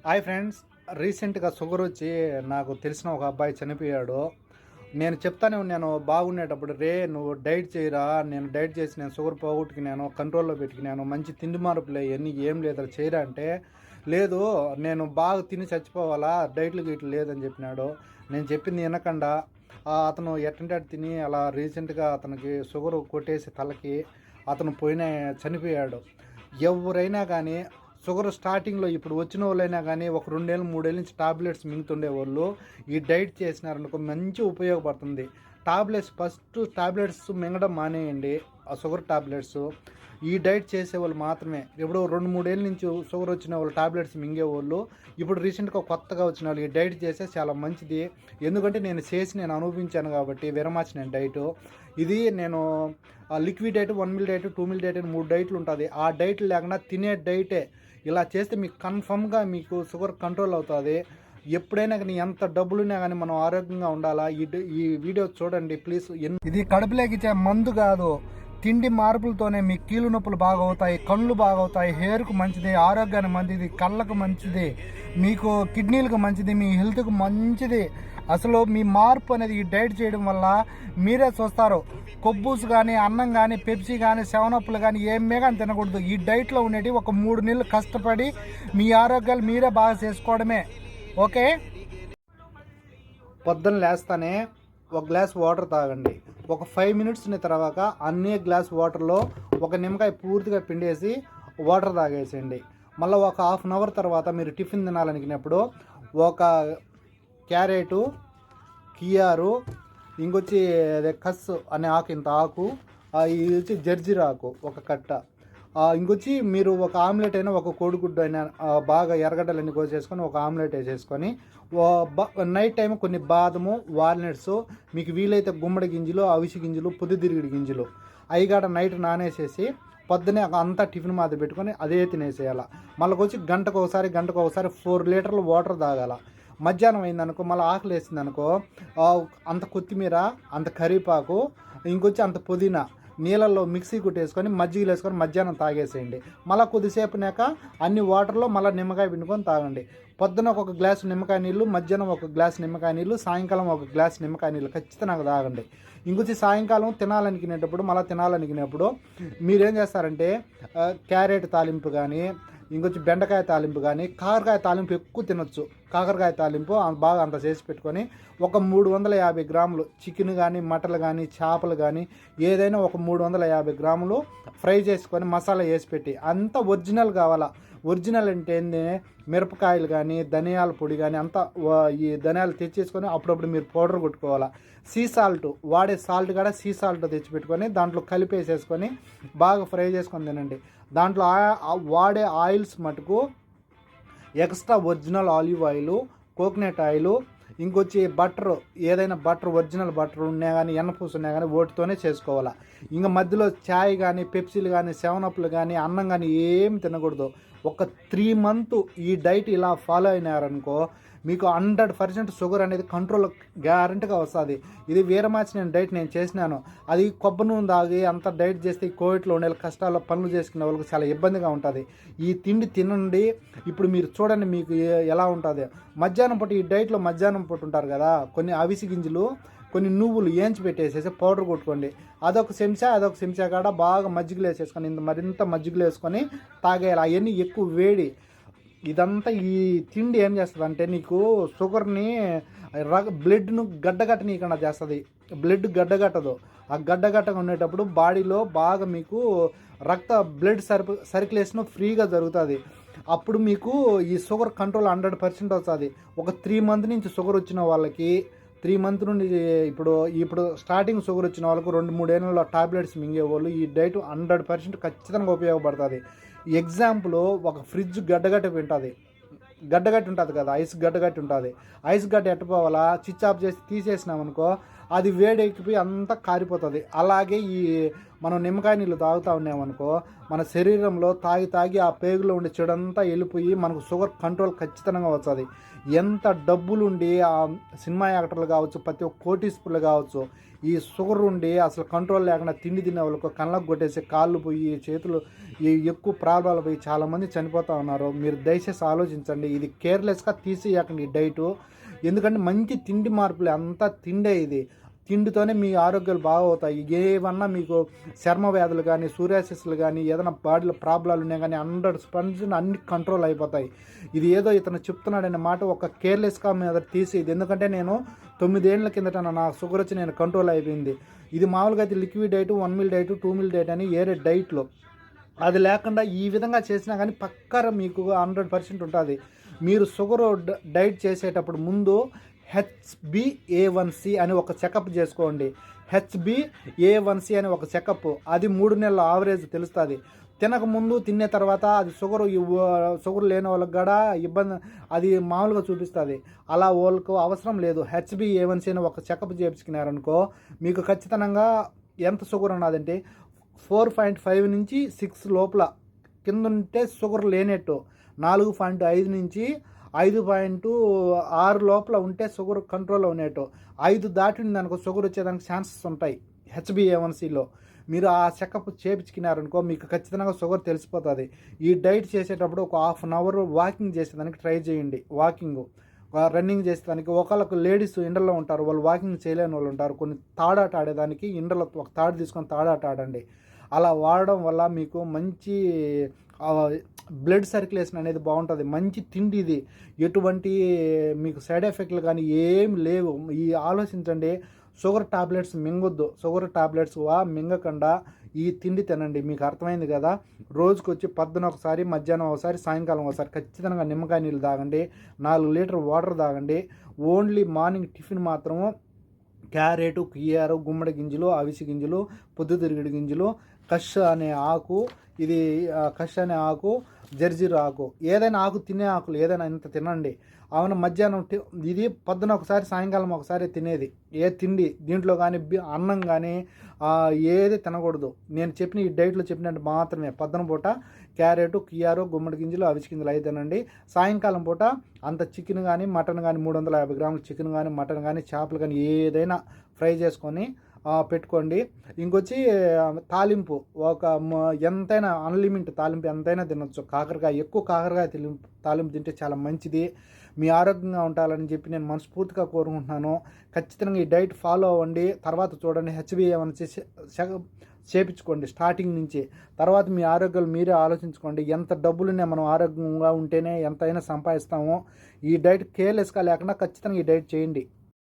Hi friends, రీసెంట్గా sugar వచ్చి నాకు తెలిసిన ఒక అబ్బాయి చనిపోయాడు. నేను చెప్తానే ఉన్నాను బాగుండేటప్పుడు, రే నువ్వు డైట్ చేయరా, నేను డైట్ చేసి నేను షుగర్ పోగొట్టుకున్నాను, కంట్రోల్లో పెట్టుకున్నాను, మంచి తిండి మార్పులే ఎన్ని ఏం లేదా చేయరా అంటే, లేదు నేను బాగా తిని చచ్చిపోవాలా, డైట్లు గీట్లు లేదని చెప్పినాడు. నేను చెప్పింది వినకుండా అతను ఎట్టంటే అటు తిని అలా రీసెంట్గా అతనికి షుగర్ కొట్టేసి తలకి అతను చనిపోయాడు. ఎవరైనా కానీ షుగర్ స్టార్టింగ్లో ఇప్పుడు వచ్చిన వాళ్ళైనా కానీ ఒక 2 ఏళ్ళు 3 ఏళ్ళ నుంచి టాబ్లెట్స్ మింగుతుండే వాళ్ళు ఈ డైట్ చేసినారనుకో మంచి ఉపయోగపడుతుంది. ఫస్ట్ టాబ్లెట్స్ మింగడం మానేయండి, ఆ షుగర్ టాబ్లెట్స్. ఈ డైట్ చేసేవాళ్ళు మాత్రమే. ఇప్పుడు 2-3 ఏళ్ళ నుంచి షుగర్ వచ్చిన వాళ్ళు టాబ్లెట్స్ మింగేవాళ్ళు ఇప్పుడు రీసెంట్గా కొత్తగా వచ్చిన వాళ్ళు ఈ డైట్ చేస్తే చాలా మంచిది. ఎందుకంటే నేను అనుభవించాను కాబట్టి విరమాచిన డైట్ ఇది. నేను liquid diet, 1 meal diet, 2 meal diet అని 3 డైట్లు ఉంటుంది. ఆ డైట్లు లేకుండా తినే డైటే ఇలా చేస్తే మీకు కన్ఫర్మ్గా మీకు షుగర్ కంట్రోల్ అవుతుంది. ఎప్పుడైనా కానీ ఎంత డబ్బులున్నా కానీ మనం ఆరోగ్యంగా ఉండాలా. ఈ వీడియో చూడండి ప్లీజ్. ఇది కడుపులోకి ఇచ్చే మందు కాదు, తిండి మార్పులతోనే మీ కీలు నొప్పులు బాగవుతాయి, కళ్ళు బాగవుతాయి, హెయిర్కు మంచిది, ఆరోగ్యానికి మంచిది, కళ్ళకు మంచిది, మీకు కిడ్నీలకు మంచిది, మీ హెల్త్కు మంచిది. అసలు మీ మార్పు అనేది ఈ డైట్ చేయడం వల్ల మీరే చూస్తారు. కొబ్బూసు కానీ, అన్నం కానీ, పెప్సీ కానీ, సెవెనప్పులు కానీ ఏమే కానీ తినకూడదు. ఈ డైట్లో ఉండేవి ఒక 3 నెలలు కష్టపడి మీ ఆరోగ్యాలు మీరే బాగా చేసుకోవడమే. ఓకే, పొద్దున్న లేస్తానే ఒక గ్లాస్ వాటర్ తాగండి. ఒక 5 మినిట్స్ తర్వాత అన్ని గ్లాస్ వాటర్లో ఒక నిమ్మకాయ పూర్తిగా పిండేసి వాటర్ తాగేసేయండి. మళ్ళీ ఒక హాఫ్ అన్ అవర్ తర్వాత మీరు టిఫిన్ తినాలనుకున్నప్పుడు ఒక క్యారెటు, కియారు, ఇంకొచ్చి అదే కస్ అనే ఆకు, ఇంత ఆకు, ఇది వచ్చి జర్జీరా ఆకు ఒక కట్ట, ఇంకొచ్చి మీరు ఒక ఆమ్లెట్ అయినా ఒక కోడిగుడ్డు అయినా బాగా ఎర్రగడ్డలన్నీ కోసేసుకొని ఒక ఆమ్లెట్ వేసేసుకొని నైట్ టైం కొన్ని బాదము, వాల్నట్స్, మీకు వీలైతే గుమ్మడి గింజలు, అవిసి గింజలు, పొద్దుతిరుగుడు గింజలు అవిగాడ నైట్ నానేసేసి పొద్దునే అంతా టిఫిన్ మాది పెట్టుకొని అదే తినేసేయాల. మళ్ళీ వచ్చి గంటకు ఒకసారి 4 లీటర్లు వాటర్ తాగాల. మధ్యాహ్నం అయిందనుకో, మళ్ళీ ఆకలి వేసిందనుకో, అంత కొత్తిమీర, అంత కరివేపాకు, ఇంకొచ్చి అంత పుదీనా నీళ్ళల్లో మిక్సీ కుట్టేసుకొని మజ్జిగలు వేసుకొని మధ్యాహ్నం తాగేసేయండి. మళ్ళీ కొద్దిసేపునాక అన్ని వాటర్లో మళ్ళీ నిమ్మకాయ పిండుకొని తాగండి. పొద్దున ఒక గ్లాసు నిమ్మకాయ నీళ్ళు, మధ్యాహ్నం ఒక గ్లాసు నిమ్మకాయ నీళ్ళు, సాయంకాలం ఒక గ్లాసు నిమ్మకాయ నీళ్ళు ఖచ్చితంగా తాగండి. ఇంకొచ్చి సాయంకాలం తినాలనుకునేటప్పుడు మీరేం చేస్తారంటే క్యారెట్ తాలింపు కానీ, ఇంకొచ్చి బెండకాయ తాలింపు కానీ, కాకరకాయ తాలింపు ఎక్కువ తినొచ్చు. కాకరకాయ తాలింపు బాగా అంత చేసి పెట్టుకొని ఒక 350 గ్రాములు చికెన్ కానీ, మటన్ కానీ, చేపలు కానీ ఏదైనా ఒక 350 గ్రాములు ఫ్రై చేసుకొని మసాలా వేసి పెట్టి, అంతా ఒరిజినల్ కావాలా. ఒరిజినల్ అంటే ఏంది, మిరపకాయలు కానీ, ధనియాల పొడి కానీ అంతా ఈ ధనియాలు తెచ్చేసుకొని అప్పుడప్పుడు మీరు పౌడర్ కొట్టుకోవాలా. సీ సాల్ట్ వాడే సాల్ట్ కూడా సీ సాల్ట్ తెచ్చిపెట్టుకొని దాంట్లో కలిపేసేసుకొని బాగా ఫ్రై చేసుకొని తినండి. దాంట్లో వాడే ఆయిల్స్ మటుకు extra original olive oil, coconut oil, ఇంకొచ్చి బటర్, ఏదైనా బటర్ ఒరిజినల్ బటర్ ఉన్నా కానీ, ఎన్నపూస ఉన్నా కానీ వాటితోనే చేసుకోవాలా. ఇంకా మధ్యలో ఛాయ్ కానీ, పెప్సీలు కానీ, సెవెనప్లు కానీ, అన్నం కానీ ఏమి తినకూడదు. ఒక 3 మంత్ ఈ డైట్ ఇలా ఫాలో అయినారనుకో, మీకు 100% షుగర్ అనేది కంట్రోల్ గ్యారంటీగా వస్తుంది. ఇది వీరమాచిన డైట్ నేను చేసినాను. అది కొబ్బరి నూనె తాగి అంత డైట్ చేస్తే ఈ కోవిడ్లో ఉండే కష్టాల్లో పనులు చేసుకునే వాళ్ళకి చాలా ఇబ్బందిగా ఉంటుంది. ఈ తిండి తినండి. ఇప్పుడు మీరు చూడండి మీకు ఎలా ఉంటుంది. మధ్యాహ్నం పూట ఈ డైట్లో మధ్యాహ్నం పూట ఉంటారు కదా, కొన్ని అవిసి గింజలు, కొన్ని నువ్వులు ఏంచి పెట్టేసేసి పౌడర్ కొట్టుకోండి. అదొక చెంచా కాడ బాగా మజ్జిగలు వేసేసుకొని మరింత మజ్జిగలు వేసుకొని తాగేయాలి. అవన్నీ ఎక్కువ వేడి. ఇదంతా ఈ తిండి ఏం చేస్తుంది అంటే నీకు షుగర్ని బ్లడ్ను గడ్డగట్టనీయకుండా చేస్తుంది. బ్లడ్ గడ్డగట్టదు. ఆ గడ్డగట్టగా ఉండేటప్పుడు బాడీలో బాగా మీకు బ్లడ్ సర్క్యులేషన్ ఫ్రీగా జరుగుతుంది. అప్పుడు మీకు ఈ షుగర్ కంట్రోల్ 100% వస్తుంది. ఒక 3 మంత్ నుంచి షుగర్ వచ్చిన వాళ్ళకి, 3 మంత్ నుండి ఇప్పుడు స్టార్టింగ్ షుగర్ వచ్చిన వాళ్ళకు 2-3 ఏళ్ళలో టాబ్లెట్స్ మింగేవాళ్ళు ఈ డైట్ 100% ఖచ్చితంగా ఉపయోగపడుతుంది. ఎగ్జాంపుల్, ఒక ఫ్రిడ్జ్ గడ్డగట్టి ఉంటుంది కదా, ఐస్ గడ్డగట్టి ఉంటుంది. ఐస్ గడ్డ ఎట్టుకోవాలా, స్విచ్ ఆఫ్ చేసి తీసేసినామనుకో అది వేడెక్కిపోయి అంతా కారిపోతుంది. అలాగే ఈ మనం నిమ్మకాయ నీళ్ళు తాగుతూ ఉన్నామనుకో, మన శరీరంలో తాగి ఆ పేగులో ఉండే చెడంతా వెళ్ళిపోయి మనకు షుగర్ కంట్రోల్ ఖచ్చితంగా వస్తుంది. ఎంత డబ్బులుండి ఆ సినిమా యాక్టర్లు కావచ్చు, ప్రతి ఒక్క కోటీశ్వరులు కావచ్చు, ఈ షుగర్ ఉండి అసలు కంట్రోల్ లేకుండా తిండి తినే వాళ్ళకు కళ్ళకు కొట్టేసి కాళ్ళు పోయి చేతులు ఎక్కువ ప్రాబ్లాలు పోయి చాలామంది చనిపోతూ ఉన్నారు. మీరు దయచేసి ఆలోచించండి. ఇది కేర్లెస్గా తీసేయకండి ఈ డైటు. ఎందుకంటే మంచి తిండి మార్పులు అంతా తిండే ఇది. తిండితోనే మీ ఆరోగ్యాలు బాగవుతాయి. ఏమన్నా మీకు చర్మ వ్యాధులు కానీ, సూరియాసిస్లు కానీ, ఏదైనా బాడీలో ప్రాబ్లాలు ఉన్నాయి కానీ 100% అన్ని కంట్రోల్ అయిపోతాయి. ఇది ఏదో ఇతను చెప్తున్నాడనే మాట ఒక కేర్లెస్గా మీద తీసేది. ఎందుకంటే నేను 9 ఏళ్ల కిందట నా షుగర్ వచ్చి నేను కంట్రోల్ అయిపోయింది. ఇది మామూలుగా అయితే liquid diet, 1 meal diet, 2 meal diet అని ఏరే డైట్లో అది లేకుండా ఈ విధంగా చేసినా కానీ పక్కా మీకు 100% ఉంటుంది. మీరు షుగర్ డైట్ చేసేటప్పుడు ముందు HbA1c అని ఒక చెకప్ చేసుకోండి. HbA1c అని ఒక చెకప్, అది 3 నెలల ఆవరేజ్ తెలుస్తుంది. తినకముందు తినే తర్వాత అది షుగర్ లేని వాళ్ళకి కూడా ఇబ్బంది, అది మామూలుగా చూపిస్తుంది. అలా వాళ్ళకు అవసరం లేదు. HbA1c అని ఒక చెకప్ చేయించుకున్నారనుకో మీకు ఖచ్చితంగా ఎంత షుగర్ ఉన్నదంటే 4.5 నుంచి 6 లోపల కింద ఉంటే షుగర్ లేనట్టు, 4.5 నుంచి 5.6 లోపల ఉంటే షుగర్ కంట్రోల్లో ఉన్నట్టు, 5 దాటింది అనుకో షుగర్ వచ్చేదానికి ఛాన్సెస్ ఉంటాయి. HbA1cలో మీరు ఆ చెకప్ చేయించుకున్నారనుకో మీకు ఖచ్చితంగా షుగర్ తెలిసిపోతుంది. ఈ డైట్ చేసేటప్పుడు ఒక హాఫ్ అన్ అవర్ వాకింగ్ చేసేదానికి ట్రై చేయండి. రన్నింగ్ చేసేదానికి ఒకళ్ళకు లేడీస్ ఇండల్లో ఉంటారు, వాళ్ళు వాకింగ్ చేయలేని వాళ్ళు ఉంటారు. కొన్ని తాడాట ఆడేదానికి ఇండలో ఒక తాడు తీసుకొని తాడాట ఆడండి. అలా వాడడం వల్ల మీకు మంచి బ్లడ్ సర్క్యులేషన్ అనేది బాగుంటుంది. మంచి తిండి ఇది, ఎటువంటి మీకు సైడ్ ఎఫెక్ట్లు కానీ ఏం లేవు. ఈ ఆలోచించండి. షుగర్ టాబ్లెట్స్ మింగొద్దు. షుగర్ టాబ్లెట్స్ మింగకుండా ఈ తిండి తినండి. మీకు అర్థమైంది కదా. రోజుకి వచ్చి పొద్దున ఒకసారి, మధ్యాహ్నం ఒకసారి, సాయంకాలం ఒకసారి ఖచ్చితంగా నిమ్మకాయ నీళ్ళు తాగండి. 4 లీటర్ వాటర్ తాగండి. ఓన్లీ మార్నింగ్ టిఫిన్ మాత్రము క్యారెట్, కియారు, గుమ్మడి గింజలు, అవిసి గింజలు, పొద్దుతిరుగుడు గింజలు, కష్ అనే ఆకు, ఇది కష్ అనే ఆకు, జర్జీరు ఆకు, ఏదైనా ఆకు తినే ఆకులు ఏదైనా ఇంత తినండి. అవును, మధ్యాహ్నం ఇది పొద్దున ఒకసారి, సాయంకాలం ఒకసారి తినేది. ఏ తిండి దీంట్లో కానీ అన్నం కానీ ఏది తినకూడదు. నేను చెప్పిన ఈ డైట్లో చెప్పినట్టు మాత్రమే. పొద్దున పూట క్యారెట్, కియారు, గుమ్మడి గింజలు, అవిసి గింజలు అయితే తినండి. సాయంకాలం పూట అంత చికెన్ కానీ, మటన్ కానీ, 350 గ్రాములు చికెన్ కానీ, మటన్ కానీ, చేపలు కానీ ఏదైనా ఫ్రై చేసుకొని పెట్టుకోండి. ఇంకొచ్చి తాలింపు ఎంతైనా అన్లిమిట్ తాలింపు ఎంతైనా తినొచ్చు. కాకరకాయ, ఎక్కువ కాకరకాయ తాలింపు తింటే చాలా మంచిది. మీ ఆరోగ్యంగా ఉండాలని చెప్పి నేను మనస్ఫూర్తిగా కోరుకుంటున్నాను. ఖచ్చితంగా ఈ డైట్ ఫాలో అవ్వండి. తర్వాత చూడండి, HbA1c చేపించుకోండి స్టార్టింగ్ నుంచి. తర్వాత మీ ఆరోగ్యాలు మీరే ఆలోచించుకోండి. ఎంత డబ్బులున్నా మనం ఆరోగ్యంగా ఉంటేనే ఎంతైనా సంపాదిస్తామో. ఈ డైట్ కేర్లెస్గా లేకుండా ఖచ్చితంగా ఈ డైట్ చేయండి.